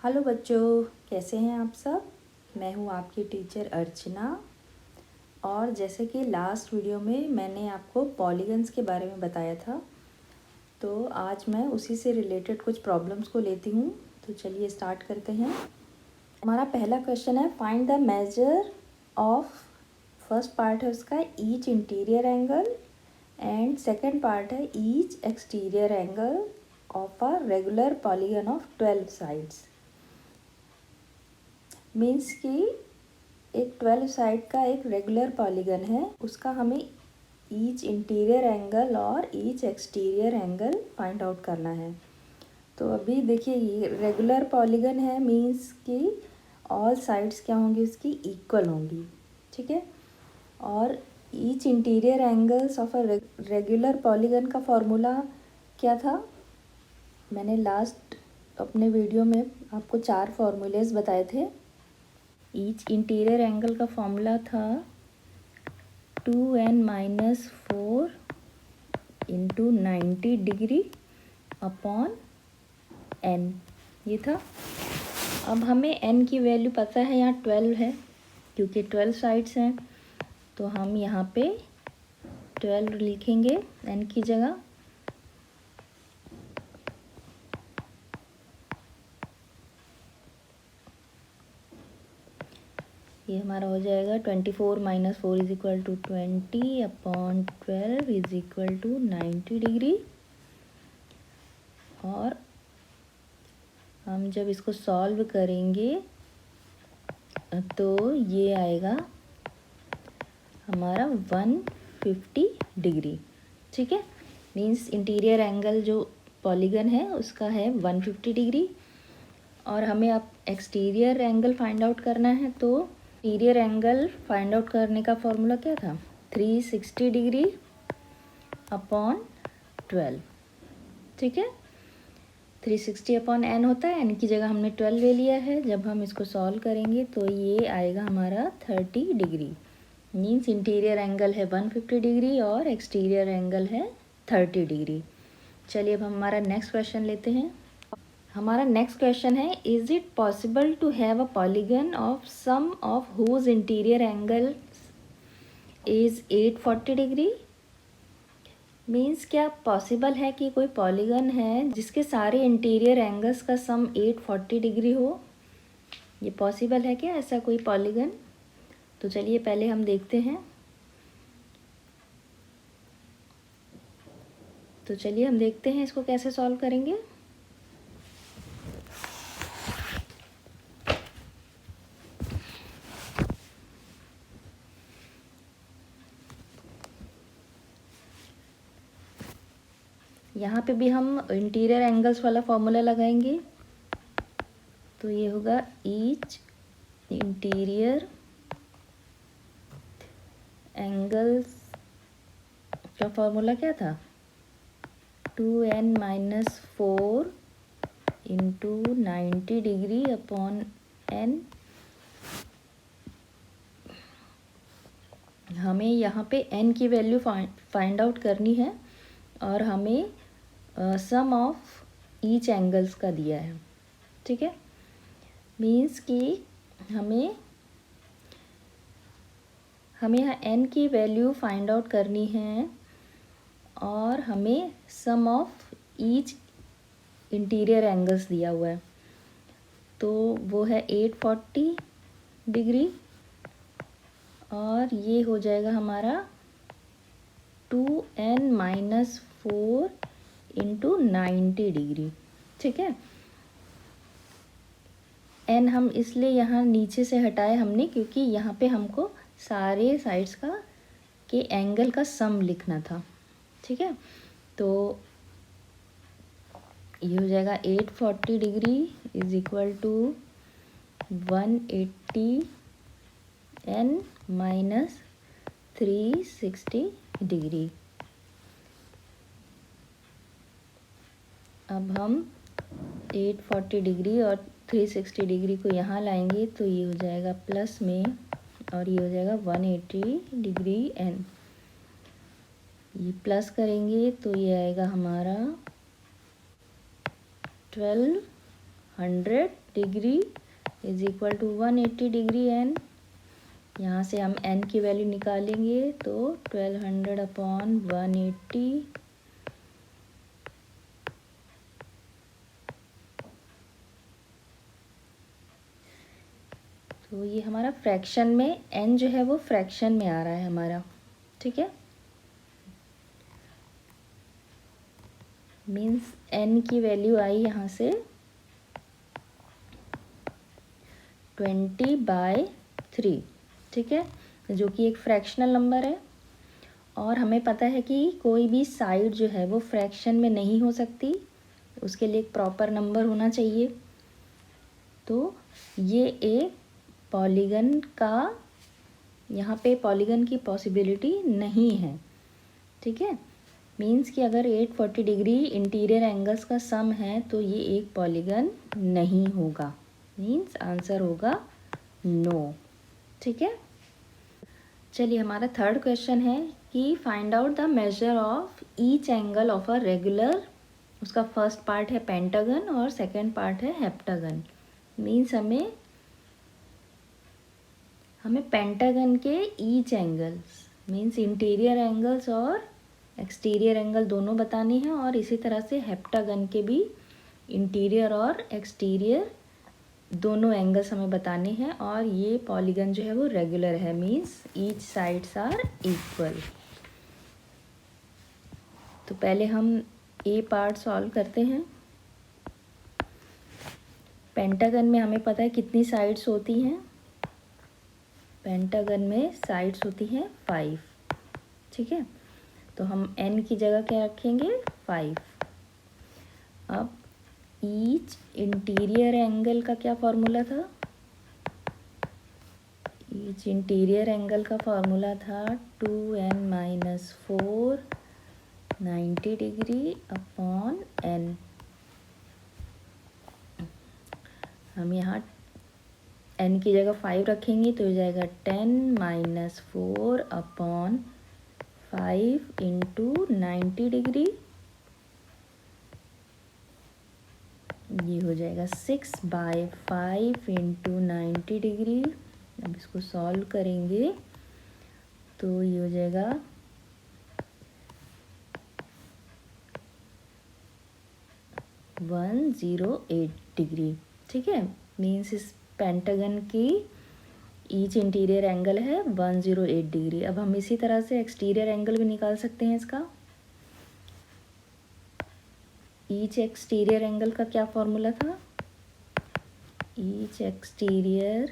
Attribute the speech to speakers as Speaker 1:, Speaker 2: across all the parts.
Speaker 1: Hello बच्चों, कैसे हैं आप सब। मैं हूं आपकी टीचर अर्चना। और जैसे कि लास्ट वीडियो में मैंने आपको पॉलीगन्स के बारे में बताया था, तो आज मैं उसी से रिलेटेड कुछ प्रॉब्लम्स को लेती हूं। तो चलिए स्टार्ट करते हैं। हमारा पहला क्वेश्चन है, find the measure of. First part है उसका each interior angle and second part है each exterior angle of a regular polygon of 12 sides. Means कि एक 12 साइड का एक रेगुलर पॉलीगन है, उसका हमें ईच इंटीरियर एंगल और each exterior angle find out करना है। तो अभी देखिए, ये रेगुलर पॉलीगन है, मीन्स कि ऑल साइड्स क्या होंगी, उसकी इक्वल होंगी। ठीक है। और each interior angles of a regular polygon का फॉर्मूला क्या था। मैंने लास्ट अपने वीडियो में आपको 4 फॉर्मूलेस बताए थे। ईच इंटीरियर एंगल का फॉर्मूला था 2n-4 into 90 degree upon n, ये था। अब हमें n की वैल्यू पता है, यहाँ 12 है क्योंकि 12 साइड्स हैं, तो हम यहाँ पे 12 लिखेंगे n की जगह। ये हमारा हो जाएगा 24 - 4 = 20 अपॉन 12 = 90 डिग्री। और हम जब इसको सॉल्व करेंगे तो ये आएगा हमारा 150 डिग्री। ठीक है। मीन्स इंटीरियर एंगल जो पॉलीगन है उसका है 150 डिग्री। और हमें अब एक्सटीरियर एंगल फाइंड आउट करना है, तो इंटीरियर एंगल फाइंड आउट करने का फॉर्मूला क्या था, 360 डिग्री अपॉन 12। ठीक है। 360 अपॉन n होता है, n की जगह हमने 12 ले लिया है। जब हम इसको सॉल्व करेंगे तो ये आएगा हमारा 30 डिग्री। मीन्स इंटीरियर एंगल है 150 डिग्री और एक्सटीरियर एंगल है 30 डिग्री। चलिए अब हमारा नेक्स्ट क्वेश्चन लेते हैं। हमारा नेक्स्ट क्वेश्चन है, is it possible to have a polygon of sum of whose interior angle is 840 degree. Means क्या पॉसिबल है कि कोई पॉलीगन है जिसके सारे इंटीरियर एंगल्स का सम 840 डिग्री हो। ये पॉसिबल है क्या, ऐसा कोई पॉलीगन। तो चलिए पहले हम देखते हैं। तो चलिए हम देखते हैं इसको कैसे सॉल्व करेंगे। यहाँ पे भी हम इंटीरियर एंगल्स वाला फॉर्मूला लगाएंगे। तो ये होगा ईच इंटीरियर एंगल्स का फॉर्मूला क्या था, 2n-4 into 90 degree upon n। हमें यहाँ पे n की वैल्यू फाइंड आउट करनी है और हमें सम ऑफ ईच एंगल्स का दिया है। ठीक है। मीन्स कि हमें यहाँ n की वैल्यू फाइंड आउट करनी है और हमें सम ऑफ ईच इंटीरियर एंगल्स दिया हुआ है। तो वो है 840 डिग्री और ये हो जाएगा हमारा 2n-4 इंटू 90 डिग्री। ठीक है। n हम इसलिए यहाँ नीचे से हटाए हमने क्योंकि यहाँ पे हमको सारे साइड्स का के एंगल का सम लिखना था। ठीक है। तो ये हो जाएगा 840 degree is equal to 180 n minus 360 degree. अब हम 840 डिग्री और 360 डिग्री को यहाँ लाएंगे तो ये हो जाएगा प्लस में और ये हो जाएगा 180 डिग्री n। ये प्लस करेंगे तो ये आएगा हमारा 100 degree is equal to 180 degree n. यहाँ से हम एन की वैल्यू निकालेंगे तो 1200 अपॉन 180 तो ये हमारा फ्रैक्शन में एन जो है वो फ्रैक्शन में आ रहा है हमारा, ठीक है। मीन्स एन की वैल्यू आई यहाँ से 20/3, ठीक है, जो कि एक फ्रैक्शनल नंबर है। और हमें पता है कि कोई भी साइड जो है वो फ्रैक्शन में नहीं हो सकती, उसके लिए एक प्रॉपर नंबर होना चाहिए। तो ये एक पॉलीगन का, यहाँ पे पॉलीगन की पॉसिबिलिटी नहीं है, ठीक है। मीन्स कि अगर 840 डिग्री इंटीरियर एंगल्स का सम है तो ये एक पॉलीगन नहीं होगा। मीन्स आंसर होगा नो, ठीक है। चलिए हमारा थर्ड क्वेश्चन है कि find out the measure of each angle of a regular. उसका फर्स्ट पार्ट है पेंटागन और सेकंड पार्ट है हेप्टागन। मीन्स हमें पेंटागन के each angles means interior angles और एक्सटीरियर एंगल दोनों बताने हैं, और इसी तरह से हेप्टागन के भी इंटीरियर और एक्सटीरियर दोनों एंगल्स हमें बताने हैं। और ये पॉलीगन जो है वो रेगुलर है, means each sides are equal. तो पहले हम ए पार्ट सॉल्व करते हैं। पेंटागन में हमें पता है कितनी साइड्स होती हैं। पेंटागन में साइड्स होती हैं 5, ठीक है। तो हम एन की जगह क्या रखेंगे 5। अब ईच इंटीरियर एंगल का क्या फॉर्मूला था, ईच इंटीरियर एंगल का फॉर्मूला था 2n-4 90 डिग्री अपॉन एन। हम यहाँ एन की जगह 5 रखेंगे तो हो जाएगा 10-4 अपॉन 5 इंटू 90 डिग्री, ये हो जाएगा 6/5 इंटू 90 डिग्री। अब इसको सॉल्व करेंगे तो ये हो जाएगा 108 डिग्री, ठीक है। मीन्स इस पेंटागन की ईच इंटीरियर एंगल है 108 डिग्री। अब हम इसी तरह से एक्सटीरियर एंगल भी निकाल सकते हैं इसका। ईच एक्सटीरियर एंगल का क्या फॉर्मूला था, ईच एक्सटीरियर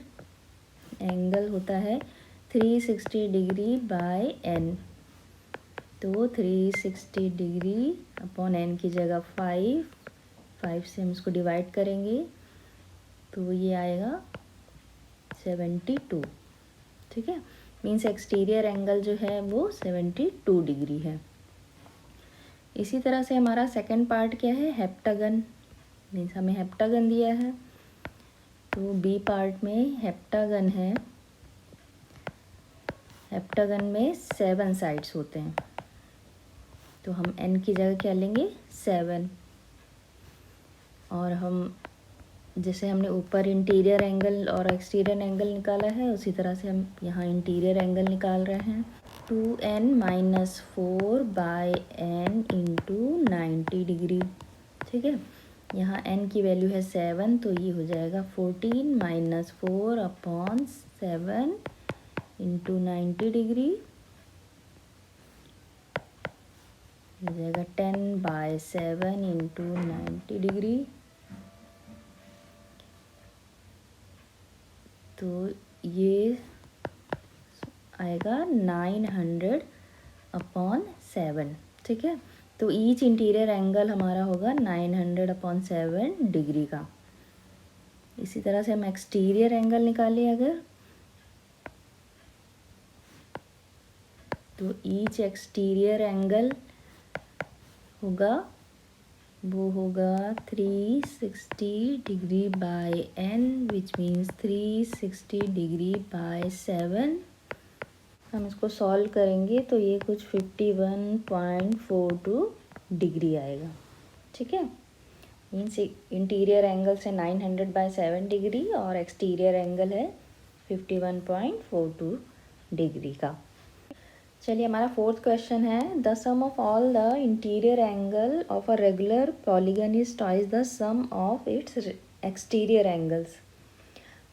Speaker 1: एंगल होता है 360 डिग्री बाय एन। तो 360 डिग्री अपॉन एन की जगह 5 से हम इसको डिवाइड करेंगे तो ये आएगा 72, ठीक है। मीन्स एक्सटीरियर एंगल जो है वो 72 डिग्री है। इसी तरह से हमारा सेकंड पार्ट क्या है, हेप्टागन। मीन्स हमें हेप्टागन दिया है तो बी पार्ट में हेप्टागन है। हेप्टागन में 7 साइड्स होते हैं तो हम एन की जगह क्या लेंगे 7। और हम जैसे हमने ऊपर इंटीरियर एंगल और एक्सटीरियर एंगल निकाला है उसी तरह से हम यहाँ इंटीरियर एंगल निकाल रहे हैं। 2n-4 bye N into 90 degree, ठीक है। यहाँ n की वैल्यू है 7 तो ये हो जाएगा 14-4 अपॉन 7 इंटू 90 डिग्री, हो जाएगा 10/7 इंटू 90 डिग्री। तो ये आएगा 900 अपॉन 7, ठीक है। तो ईच इंटीरियर एंगल हमारा होगा 900 अपॉन 7 डिग्री का। इसी तरह से हम एक्सटीरियर एंगल निकालें अगर, तो ईच एक्सटीरियर एंगल होगा 360 degree by n which means 360 degree by 7। हम इसको सॉल्व करेंगे तो ये कुछ 51.42 डिग्री आएगा, ठीक है। मीन्स इंटीरियर एंगल से 900/7 डिग्री और एक्सटीरियर एंगल है 51.42 डिग्री का। चलिए हमारा फोर्थ क्वेश्चन है, the sum of all the interior angle of a regular polygon is twice the sum of its exterior angles,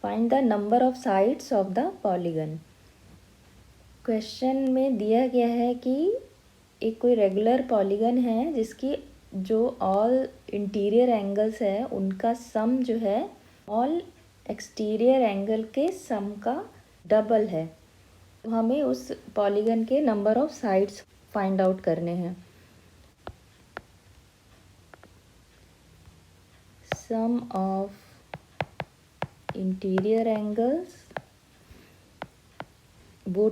Speaker 1: find the number of sides of the polygon. Question में दिया गया है कि एक कोई रेगुलर पॉलीगन है जिसकी जो ऑल इंटीरियर एंगल्स है उनका सम जो है ऑल एक्सटीरियर एंगल के सम का डबल है। तो हमें उस पॉलीगन के number of sides find out करने हैं। सम ऑफ इंटीरियर एंगल्स वो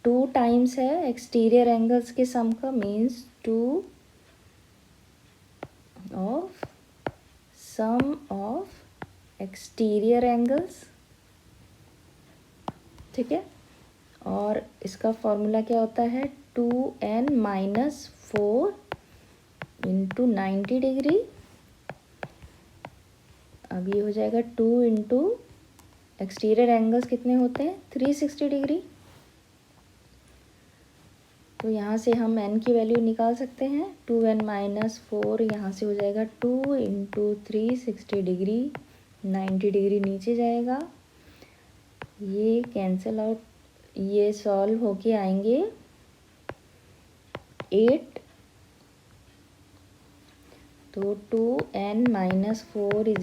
Speaker 1: 2 टाइम्स है एक्सटीरियर एंगल्स के सम का, means 2 of sum of exterior angles. ठीक है, और इसका फॉर्मूला क्या होता है, 2n - 4 × 90 डिग्री। अब ये हो जाएगा 2 × एक्सटीरियर एंगल्स कितने होते हैं 360 डिग्री। तो यहाँ से हम n की वैल्यू निकाल सकते हैं, 2n - 4 यहाँ से हो जाएगा 2 × 360 डिग्री, 90 डिग्री नीचे जाएगा, ये कैंसिल आउट, ये सॉल्व होके आएंगे 8। तो 2n - 4 =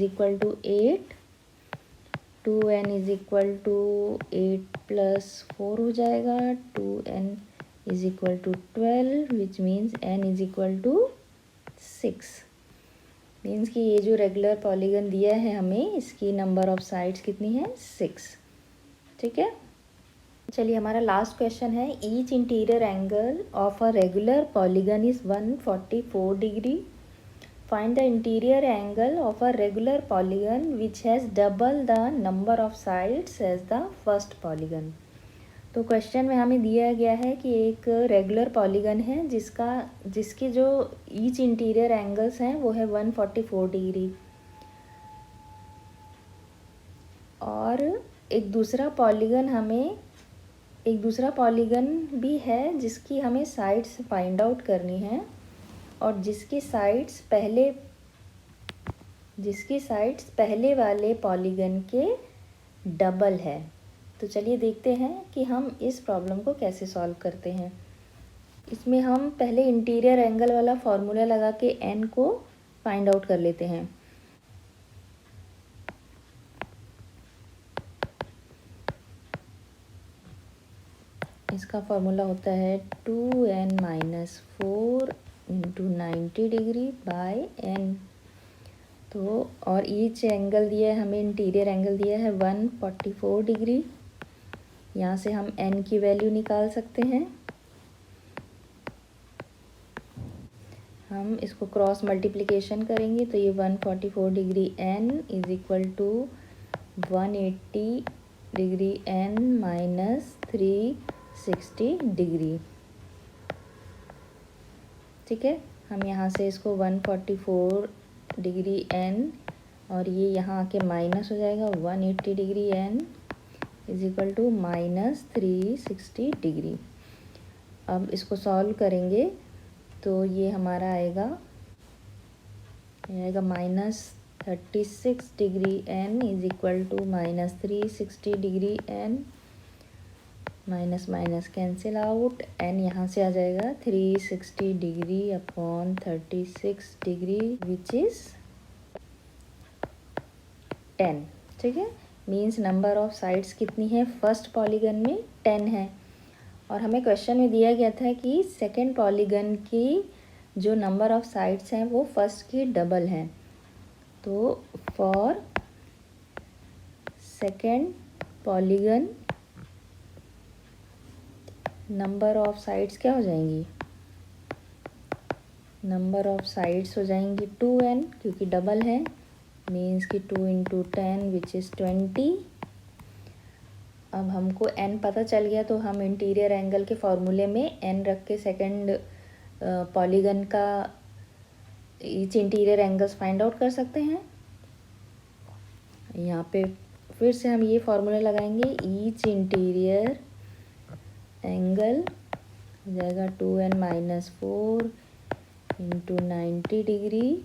Speaker 1: 8, 2n = 8 + 4 हो जाएगा, 2n = 12, which means n = 6। Means कि ये जो रेगुलर पॉलीगन दिया है हमें, इसकी नंबर ऑफ साइड्स कितनी है 6। ठीक है, चलिए हमारा लास्ट क्वेश्चन है, each interior angle of a regular polygon is 144 degree, find the interior angle of a regular polygon which has double the number of sides as the first polygon. तो question में हमें दिया गया है कि एक regular polygon है जिसके जो ईच इंटीरियर एंगल्स हैं वो है 144 डिग्री, और एक दूसरा पॉलीगन भी है जिसकी हमें साइड्स फाइंड आउट करनी है, और जिसकी साइड्स पहले वाले पॉलीगन के डबल है। तो चलिए देखते हैं कि हम इस प्रॉब्लम को कैसे सॉल्व करते हैं। इसमें हम पहले इंटीरियर एंगल वाला फॉर्मूला लगा के n को फाइंड आउट कर लेते हैं। इसका फॉर्मूला होता है 2n - 4 × 90 डिग्री बाय n। तो और ईच एंगल दिया है हमें, इंटीरियर एंगल दिया है 144 डिग्री। यहाँ से हम n की वैल्यू निकाल सकते हैं। हम इसको क्रॉस मल्टीप्लिकेशन करेंगे तो ये 144 degree n = 180 degree n - 360 degree. ठीक है, हम यहाँ से इसको 144 डिग्री n और ये यहाँ आके माइनस हो जाएगा, 180 डिग्री n = -360 डिग्री। अब इसको सॉल्व करेंगे तो ये हमारा आएगा -36 degree n = -360 degree n, minus minus cancel out, n यहाँ से आ जाएगा 360 degree upon 36 degree which is 10। ठीक है, मीन्स नंबर ऑफ साइड्स कितनी है फर्स्ट पॉलीगन में 10 है, और हमें क्वेश्चन में दिया गया था कि सेकंड पॉलीगन की जो नंबर ऑफ साइड्स हैं वो फर्स्ट की डबल हैं। तो for second polygon number of sides क्या हो जाएंगी, नंबर ऑफ साइड्स हो जाएंगी 2n, क्योंकि डबल है, मीन्स कि 2 × 10 विच इज़ 20। अब हमको n पता चल गया तो हम इंटीरियर एंगल के फॉर्मूले में n रख के सेकंड पॉलीगन का each interior angles find out कर सकते हैं। यहाँ पे फिर से हम ये फॉर्मूला लगाएंगे, ईच इंटीरियर एंगल हो जाएगा 2n-4 into 90 degree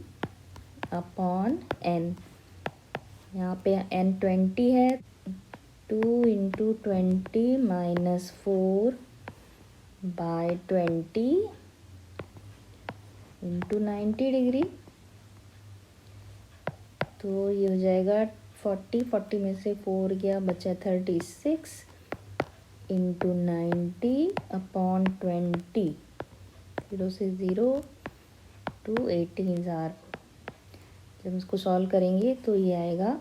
Speaker 1: upon n। यहाँ पे n 20 है, 2 इंटू 20 - 4 बाय 20 इंटू 90 डिग्री। तो ये हो जाएगा 40 में से 4 गया, बचा 36 इंटू 90 अपॉन 20, 0 से 0 टू 18 जब इसको सॉल्व करेंगे तो ये आएगा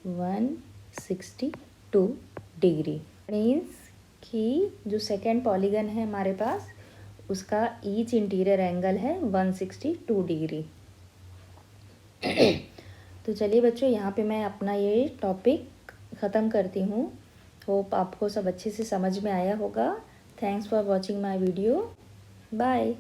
Speaker 1: 162 डिग्री। मीन्स कि जो सेकेंड पॉलीगन है हमारे पास उसका ईच इंटीरियर एंगल है 162 डिग्री। तो चलिए बच्चों, यहाँ पे मैं अपना ये टॉपिक ख़त्म करती हूँ। होप आपको सब अच्छे से समझ में आया होगा। Thanks for watching my video. Bye.